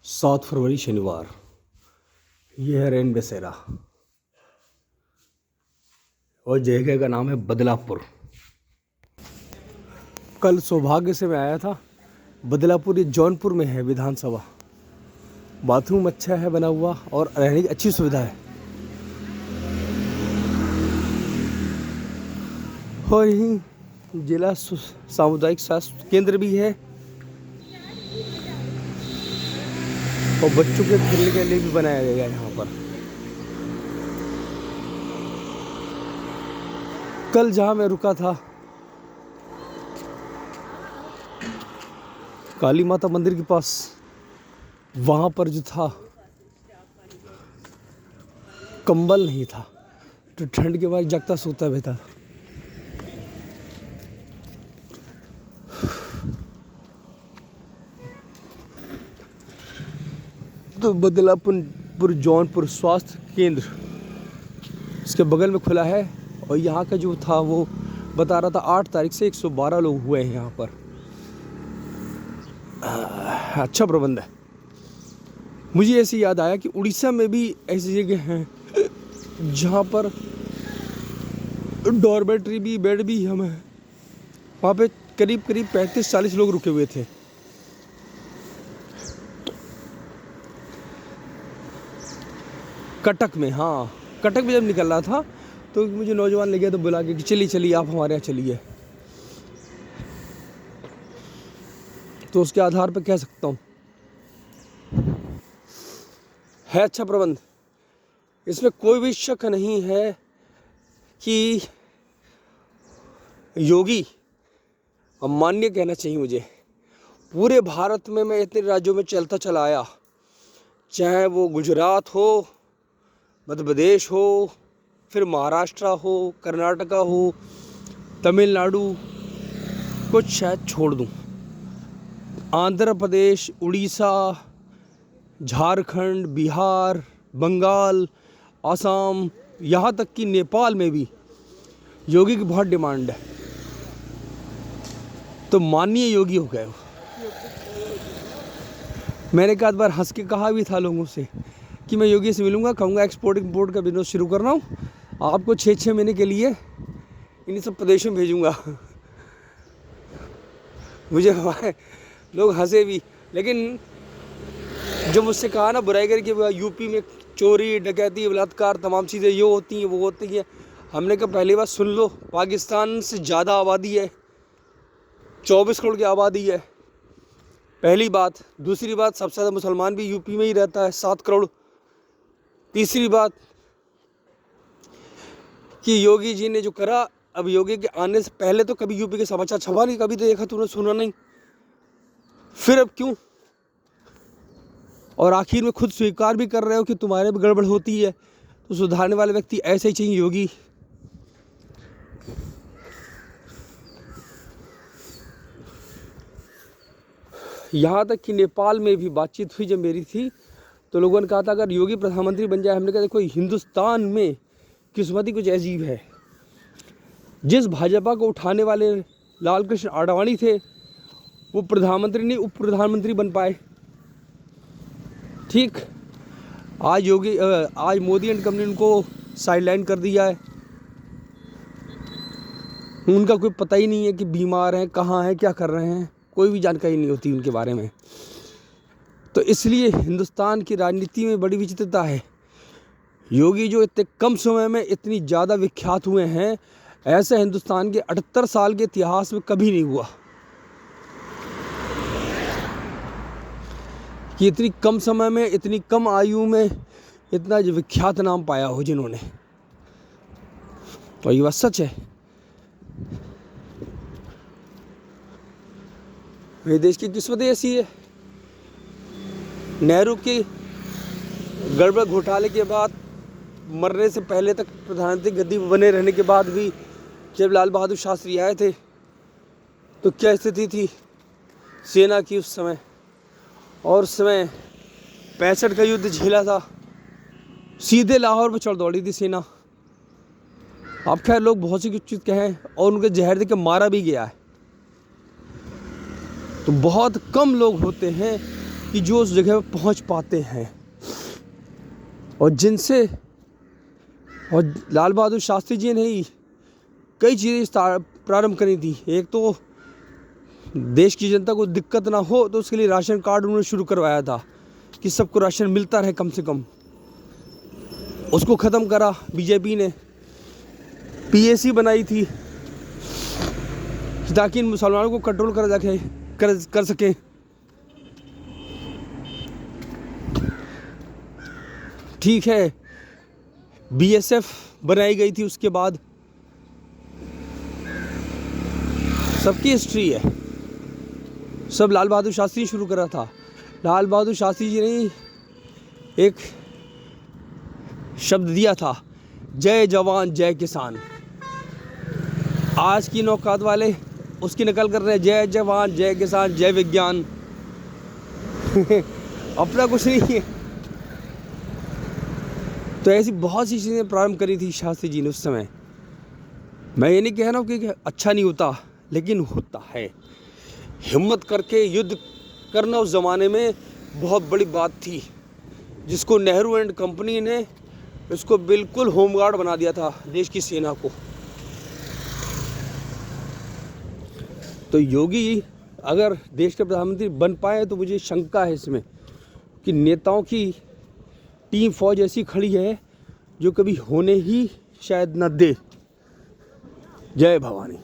7 फरवरी शनिवार। यह है रैन बसेरा और जगह का नाम है बदलापुर। कल सौभाग्य से मैं आया था। बदलापुर ये जौनपुर में है विधानसभा। बाथरूम अच्छा है बना हुआ और रहने की अच्छी सुविधा है। और यहीं जिला सामुदायिक स्वास्थ्य केंद्र भी है और बच्चों के खेलने के लिए भी बनाया गया है यहाँ पर। कल जहाँ मैं रुका था काली माता मंदिर के पास, वहाँ पर जो था कंबल नहीं था तो ठंड के बाद जगता सोता भी था। तो बदलापुर जौनपुर स्वास्थ्य केंद्र इसके बगल में खुला है और यहाँ का जो था वो बता रहा था 8 तारीख से 112 लोग हुए हैं यहाँ पर। अच्छा प्रबंध है। मुझे ऐसे याद आया कि उड़ीसा में भी ऐसी जगह हैं जहाँ पर डॉर्मेट्री भी बेड भी हम हैं। वहाँ पे करीब 35-40 लोग रुके हुए थे। कटक में, हाँ कटक में जब निकल रहा था तो मुझे नौजवान ले गया तो बुला के कि चलिए आप हमारे यहाँ चलिए। तो उसके आधार पर कह सकता हूँ है अच्छा प्रबंध। इसमें कोई भी शक नहीं है कि योगी और माननीय कहना चाहिए मुझे। पूरे भारत में मैं इतने राज्यों में चलता चला आया, चाहे वो गुजरात हो, मध्य प्रदेश हो, फिर महाराष्ट्र हो, कर्नाटका हो, तमिलनाडु, कुछ शायद छोड़ दूं, आंध्र प्रदेश, उड़ीसा, झारखंड, बिहार, बंगाल, असम, यहाँ तक कि नेपाल में भी योगी की बहुत डिमांड है। तो माननीय योगी हो गए। मैंने एक आध बार हंस के कहा भी था लोगों से कि मैं योगी से मिलूंगा, कहूँगा एक्सपोर्ट इम्पोर्ट का बिजनेस शुरू कर रहा हूँ, आपको 6-6 महीने के लिए इन्हीं सब प्रदेशों में भेजूँगा। मुझे हमारे लोग हंसे भी, लेकिन जो मुझसे कहा ना बुराई करके यूपी में चोरी डकैती बलात्कार तमाम चीज़ें ये होती हैं वो होती हैं, हमने कहा पहली बात सुन लो, पाकिस्तान से ज़्यादा आबादी है, 24 करोड़ की आबादी है, पहली बात। दूसरी बात, सबसे ज़्यादा मुसलमान भी यूपी में ही रहता है, 7 करोड़। तीसरी बात कि योगी जी ने जो करा, अब योगी के आने से पहले तो कभी यूपी के समाचार छपा नहीं, कभी तो देखा तूने, सुना नहीं, फिर अब क्यों? और आखिर में खुद स्वीकार भी कर रहे हो कि तुम्हारे भी गड़बड़ होती है, तो सुधारने वाले व्यक्ति ऐसे ही चाहिए योगी। यहाँ तक कि नेपाल में भी बातचीत हुई जब मेरी थी तो लोगों ने कहा था अगर योगी प्रधानमंत्री बन जाए। हमने कहा देखो हिंदुस्तान में किस्मती कुछ अजीब है। जिस भाजपा को उठाने वाले लाल कृष्ण आडवाणी थे वो प्रधानमंत्री नहीं उप प्रधानमंत्री बन पाए। ठीक, आज मोदी एंड कंपनी उनको साइडलाइन कर दिया है। उनका कोई पता ही नहीं है कि बीमार हैं, कहाँ हैं, क्या कर रहे हैं, कोई भी जानकारी नहीं होती उनके बारे में। तो इसलिए हिंदुस्तान की राजनीति में बड़ी विचित्रता है। योगी जो इतने कम समय में इतनी ज़्यादा विख्यात हुए हैं, ऐसा हिंदुस्तान के 78 साल के इतिहास में कभी नहीं हुआ कि इतनी कम समय में, इतनी कम आयु में इतना जो विख्यात नाम पाया हो जिन्होंने। तो ये बात सच है। मेरे देश की किस्मत ऐसी है। नेहरू के गड़बड़ घोटाले के बाद, मरने से पहले तक प्रधानमंत्री गद्दी बने रहने के बाद भी जब लाल बहादुर शास्त्री आए थे तो क्या स्थिति थी सेना की उस समय, और उस समय 65 का युद्ध झेला था, सीधे लाहौर पर चढ़ दौड़ी थी सेना। अब खैर लोग बहुत सी चीज़ कहें और उनके जहर दे के मारा भी गया है। तो बहुत कम लोग होते हैं कि जो उस जगह पर पहुंच पाते हैं और जिनसे, और लाल बहादुर शास्त्री जी ने ही कई चीज़ें प्रारंभ करी थी। एक तो देश की जनता को दिक्कत ना हो तो उसके लिए राशन कार्ड उन्होंने शुरू करवाया था कि सबको राशन मिलता रहे कम से कम। उसको ख़त्म करा बीजेपी ने। पीएसी बनाई थी ताकि इन मुसलमानों को कंट्रोल कर सके। ठीक है, बीएसएफ बनाई गई थी उसके बाद। सबकी हिस्ट्री है, सब लाल बहादुर शास्त्री शुरू करा था। लाल बहादुर शास्त्री जी ने एक शब्द दिया था, जय जवान जय किसान। आज की नौकात वाले उसकी नकल कर रहे हैं, जय जवान जय किसान जय विज्ञान। अपना कुछ नहीं है। तो ऐसी बहुत सी चीज़ें प्रारंभ करी थी शास्त्री जी ने उस समय। मैं ये नहीं कह रहा हूँ कि अच्छा नहीं होता, लेकिन होता है। हिम्मत करके युद्ध करना उस ज़माने में बहुत बड़ी बात थी, जिसको नेहरू एंड कंपनी ने उसको बिल्कुल होमगार्ड बना दिया था देश की सेना को। तो योगी अगर देश के प्रधानमंत्री बन पाए तो मुझे शंका है इसमें कि नेताओं की टीम फौज ऐसी खड़ी है जो कभी होने ही शायद न दे। जय भवानी।